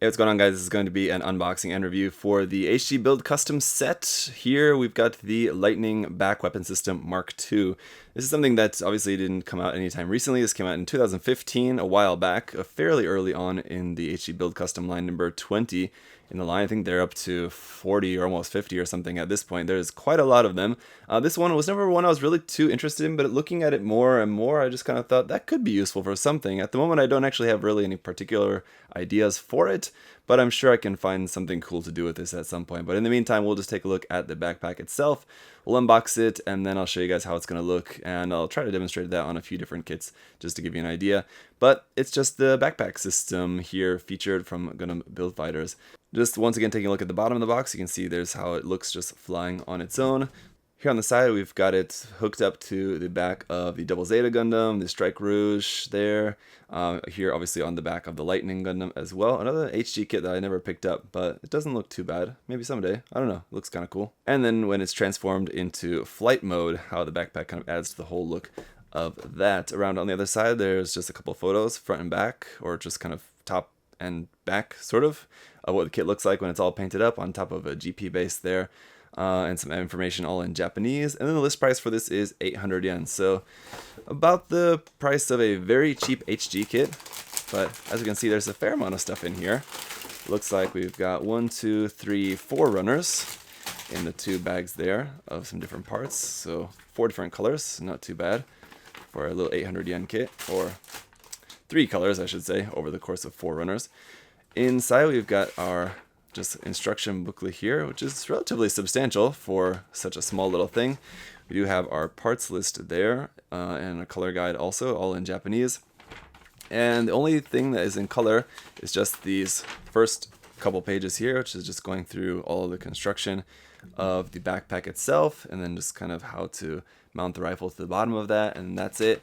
Hey, what's going on, guys? This is going to be an unboxing and review for the HG Build Custom Set. Here we've got the Lightning Back Weapon System Mark II. This is something that obviously didn't come out anytime recently. This came out in 2015, a while back, fairly early on in the HG Build Custom line number 20 in the line. I think they're up to 40 or almost 50 or something at this point. There's quite a lot of them. This one was never one I was really too interested in, but looking at it more and more, I just kind of thought that could be useful for something. At the moment, I don't actually have really any particular ideas for it, but I'm sure I can find something cool to do with this at some point. But in the meantime, we'll just take a look at the backpack itself. We'll unbox it, and then I'll show you guys how it's going to look, and I'll try to demonstrate that on a few different kits just to give you an idea. But it's just the backpack system here featured from Gundam Build Fighters. Just once again taking a look at the bottom of the box, you can see there's how it looks just flying on its own. Here on the side, we've got it hooked up to the back of the Double Zeta Gundam, the Strike Rouge there. Here, obviously, on the back of the Lightning Gundam as well. Another HG kit that I never picked up, but it doesn't look too bad. Maybe someday. I don't know. It looks kind of cool. And then when it's transformed into flight mode, how the backpack kind of adds to the whole look of that. Around on the other side, there's just a couple photos, front and back, or just kind of top and back, sort of what the kit looks like when it's all painted up on top of a GP base there. And some information all in Japanese. And then the list price for this is 800 yen. So about the price of a very cheap HG kit. But as you can see, there's a fair amount of stuff in here. Looks like we've got 1, 2, 3, 4 runners in the 2 bags there of some different parts. So 4 different colors, not too bad for a little 800 yen kit. Or 3 colors, I should say, over the course of 4 runners. Inside we've got our just instruction booklet here, which is relatively substantial for such a small little thing. We do have our parts list there, and a color guide also, all in Japanese. And the only thing that is in color is just these first couple pages here, which is just going through all of the construction of the backpack itself, and then just kind of how to mount the rifle to the bottom of that, and that's it.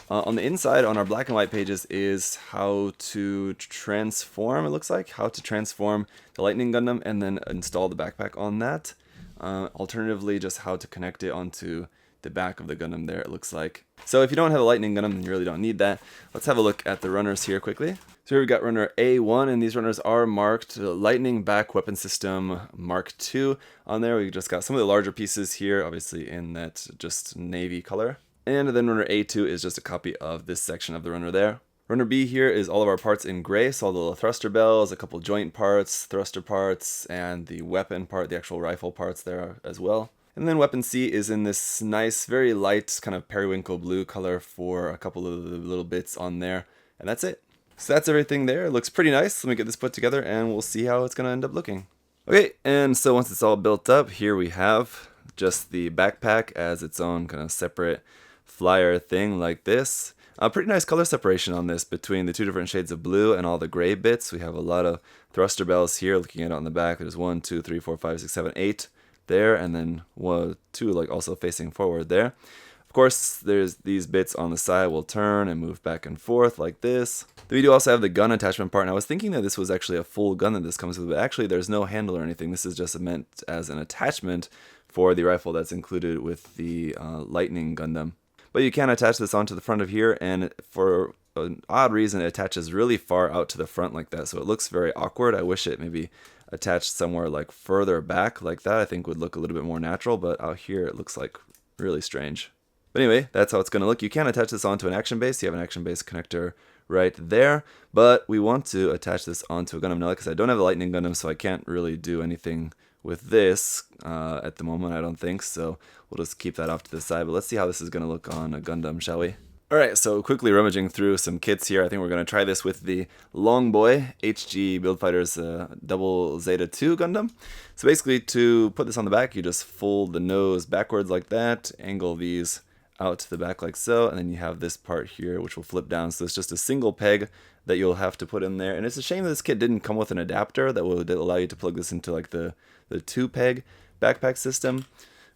On the inside, on our black and white pages, is how to transform, it looks like, how to transform the Lightning Gundam and then install the backpack on that. Alternatively, just how to connect it onto the back of the Gundam there, it looks like. So if you don't have a Lightning Gundam, then you really don't need that. Let's have a look at the runners here quickly. So here we've got runner A1, and these runners are marked Lightning Back Weapon System Mark II. On there, we just got some of the larger pieces here, obviously in that just navy color. And then runner A2 is just a copy of this section of the runner there. Runner B here is all of our parts in gray, so all the little thruster bells, a couple joint parts, thruster parts, and the weapon part, the actual rifle parts there as well. And then weapon C is in this nice, very light kind of periwinkle blue color for a couple of the little bits on there. And that's it. So that's everything there. It looks pretty nice. Let me get this put together and we'll see how it's going to end up looking. Okay, and so once it's all built up, here we have just the backpack as its own kind of separate flyer thing like this. A pretty nice color separation on this between the 2 different shades of blue and all the gray bits. We have a lot of thruster bells here. Looking at it on the back, there's 1, 2, 3, 4, 5, 6, 7, 8 there, and then 1, 2 like also facing forward there. Of course, there's these bits on the side will turn and move back and forth like this. We do also have the gun attachment part, and I was thinking that this was actually a full gun that this comes with, but actually there's no handle or anything. This is just meant as an attachment for the rifle that's included with the Lightning Gundam. But you can attach this onto the front of here, and for an odd reason it attaches really far out to the front like that, so it looks very awkward. I wish it maybe attached somewhere like further back like that. I think would look a little bit more natural, but out here it looks like really strange. But anyway, that's how it's going to look. You can attach this onto an action base. You have an action base connector right there, but we want to attach this onto a Gundam now because I don't have a Lightning Gundam, so I can't really do anything with this at the moment, I don't think, so we'll just keep that off to the side. But let's see how this is going to look on a Gundam, shall we? Alright, so quickly rummaging through some kits here. I think we're going to try this with the Long Boy HG Build Fighters Double Zeta 2 Gundam. So basically, to put this on the back, you just fold the nose backwards like that, angle these out to the back like so, and then you have this part here which will flip down. So it's just a single peg that you'll have to put in there. And it's a shame that this kit didn't come with an adapter that would allow you to plug this into like the 2-peg backpack system,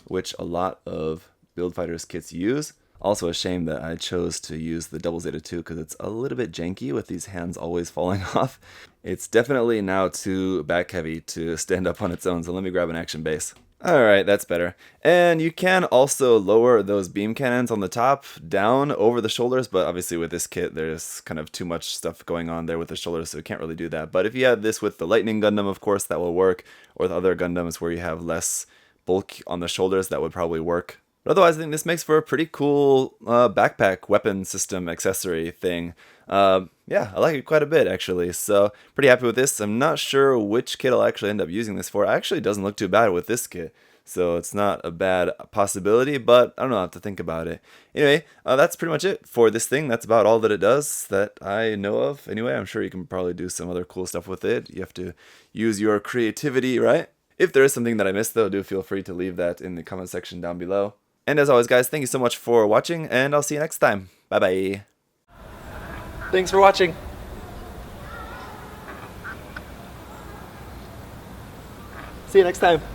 which a lot of Build Fighters kits use. Also a shame that I chose to use the Double Zeta 2 because it's a little bit janky with these hands always falling off. It's definitely now too back heavy to stand up on its own, so let me grab an action base. Alright, that's better. And you can also lower those beam cannons on the top down over the shoulders, but obviously with this kit there's kind of too much stuff going on there with the shoulders, so you can't really do that. But if you had this with the Lightning Gundam, of course, that will work, or the other Gundams where you have less bulk on the shoulders, that would probably work. But otherwise, I think this makes for a pretty cool backpack weapon system accessory thing. Yeah, I like it quite a bit, actually, so pretty happy with this. I'm not sure which kit I'll actually end up using this for. It actually doesn't look too bad with this kit, so it's not a bad possibility, but I don't know, I'll have to think about it. Anyway, that's pretty much it for this thing. That's about all that it does that I know of. Anyway, I'm sure you can probably do some other cool stuff with it. You have to use your creativity, right? If there is something that I missed, though, do feel free to leave that in the comment section down below. And as always, guys, thank you so much for watching, and I'll see you next time. Bye-bye. Thanks for watching. See you next time.